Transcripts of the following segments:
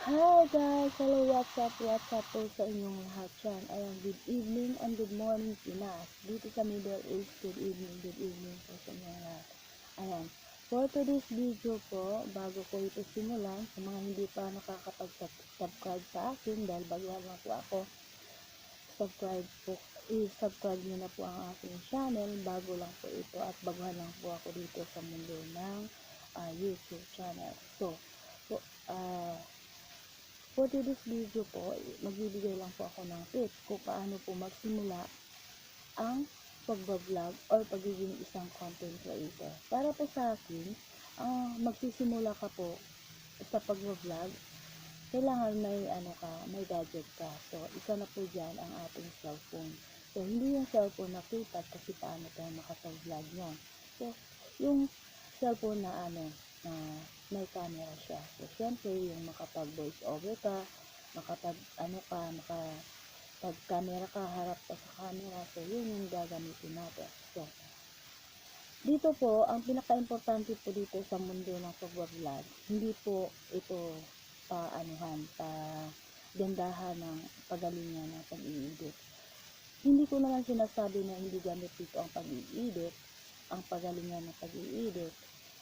Hi guys! Hello, what's up po sa inyong lahat dyan. Ayan, good evening and good morning Pinas. Dito sa Middle East, good evening po sa inyong lahat. Ayan, for today's video po, bago ko ito simulan, sa mga hindi pa nakakapag-subscribe sa akin, dahil baguhan lang po ako, i-subscribe nyo na po ang aking channel, bago lang po ito at baguhan lang po ako dito sa mundo ng YouTube channel. For today's video po, magbibigay lang po ako ng tips kung paano po magsimula ang pagbablog or pagiging isang content creator. Para po sa akin, magsisimula ka po sa pagbablog, kailangan may gadget ka. So, isa na po dyan ang ating cellphone. So, hindi yung cellphone na keypad kasi paano tayo makapag-vlog yan. So, yung cellphone na na may camera siya. So, syempre, yung makapag-voice over ka, makapag-camera ka, harap ka sa camera. So, yun yung gagamitin natin. So, dito po, ang pinaka-importante po dito sa mundo ng pag-vlog, hindi po ito gandahan ng pagalingan ng pag-i-edit. Hindi ko naman sinasabi na hindi gamit dito ang pag-i-edit, ang pagalingan ng pag-i-edit.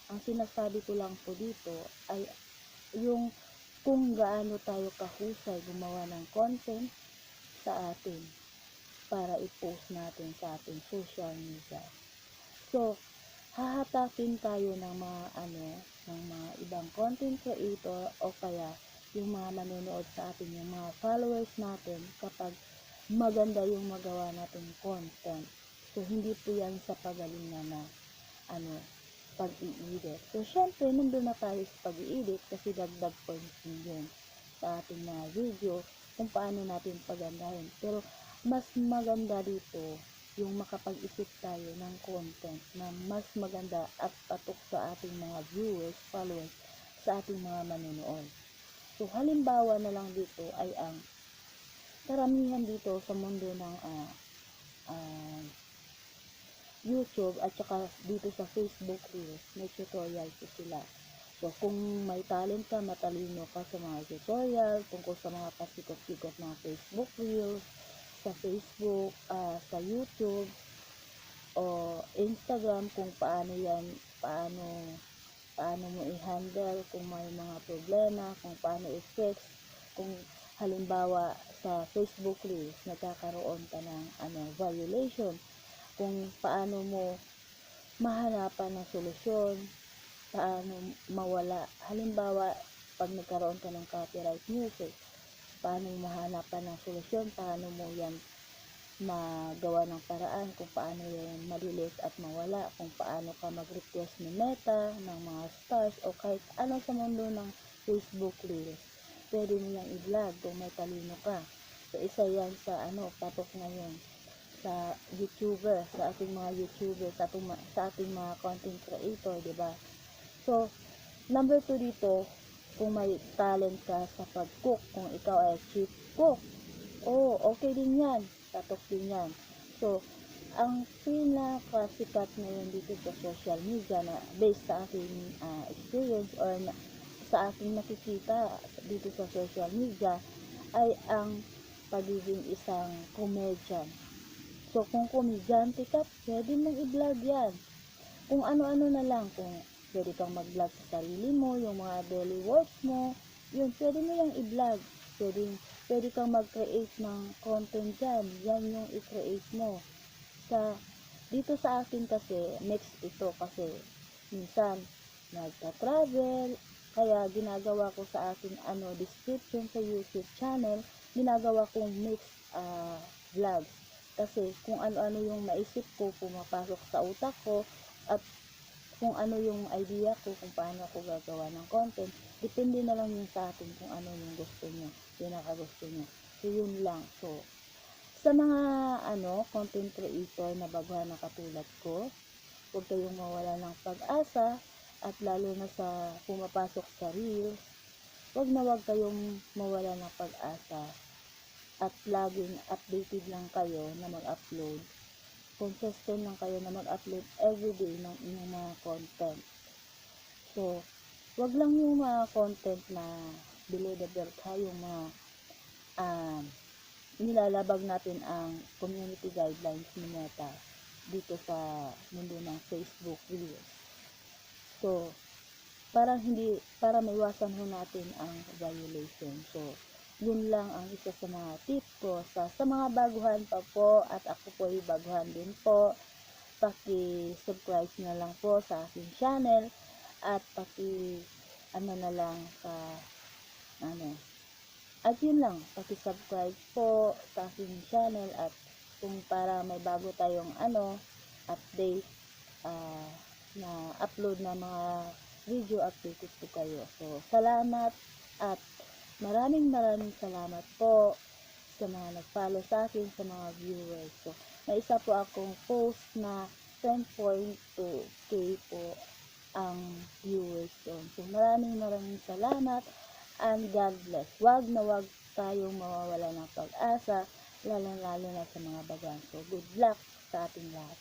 Ang sinasabi ko lang po dito ay yung kung gaano tayo kahusay gumawa ng content sa atin para i-post natin sa ating social media. So, hahatakin tayo ng mga ibang content creator o kaya yung mga manonood sa atin, yung mga followers natin kapag maganda yung magawa natin content. So, hindi po yan sa pagalingan na pag-i-edit. So, syempre, nandun na tayo sa pag-i-edit kasi dagdag points yun sa ating mga video kung paano natin pagandahin. Pero, mas maganda dito yung makapag-isip tayo ng content na mas maganda at patok sa ating mga viewers, followers, sa ating mga manonood. So, halimbawa na lang dito ay ang karamihan dito sa mundo ng YouTube at saka dito sa Facebook Reels, may tutorial po sila. So, kung may talent ka, matalino ka sa mga tutorial tungkol sa mga pasikot-sikot ng Facebook Reels, sa Facebook, sa YouTube, o Instagram, kung paano mo i-handle kung may mga problema, kung paano i-fix, kung halimbawa sa Facebook Reels, nagkakaroon ka ng violation, kung paano mo mahanapan ng solusyon, paano mawala, halimbawa pag nagkaroon ka ng copyright music, paano mahanapan ng solusyon, paano mo yan magawa ng paraan, kung paano yan malilit at mawala, kung paano ka mag-request ng meta, ng mga stars, o kahit ano sa mundo ng Facebook Reels, pwede mo yan i-vlog kung may talino ka. So, isa yan sa patok ngayon sa YouTuber, sa ating mga YouTuber, sa ating mga content creator, di ba? So, number 2 dito, kung may talent ka sa pag-cook, kung ikaw ay chief cook, okay din yan, patok din yan. So, ang pinakasikat ngayon dito sa social media na based sa aking experience or sa aking nakikita dito sa social media ay ang pagiging isang comedian. So, kung komedyante ka, pwede mong i-vlog yan. Kung ano-ano na lang, kung pwede kang mag-vlog sa sarili mo, yung mga daily works mo, yun, pwede mo yung i-vlog. Pwede kang mag-create ng content dyan. Yan yung i-create mo. Dito sa akin kasi, mix ito kasi minsan, nagta-travel, kaya ginagawa ko sa aking description sa YouTube channel, ginagawa kong mix vlogs. Kasi kung ano-ano yung naisip ko, pumapasok sa utak ko, at kung ano yung idea ko, kung paano ako gagawa ng content, depende na lang yung sa atin kung ano yung gusto nyo, pinakagusto nyo. So, yun lang. So, sa mga content creator na baguhan na katulad ko, huwag kayong mawala ng pag-asa, at lalo na sa pumapasok sa Reels, huwag kayong mawala ng pag-asa. At laging updated lang kayo na mag-upload. Consistent lang kayo na mag-upload everyday ng inyong mga content. So, wag lang yung mga content na below the belt ha, yung mga nilalabag natin ang community guidelines ni Meta dito sa mundo ng Facebook Reels. So, para maiwasan ho natin ang violation. So, yun lang ang isa sa mga tip ko sa mga baguhan pa po, at ako po ay baguhan din po. Paki-subscribe na lang po sa aking channel, at na lang sa at yun lang, paki-subscribe po sa aking channel, at kung para may bago tayong update na upload na mga video, updated po kayo. So, salamat, at maraming salamat po sa mga nag-follow sa akin, sa mga viewers. So, may isa po akong post na 10.2k po ang viewers doon. So, maraming salamat, and God bless. Wag tayong mawawala ng pag-asa, lalo na sa mga bagang. So, good luck sa ating lahat.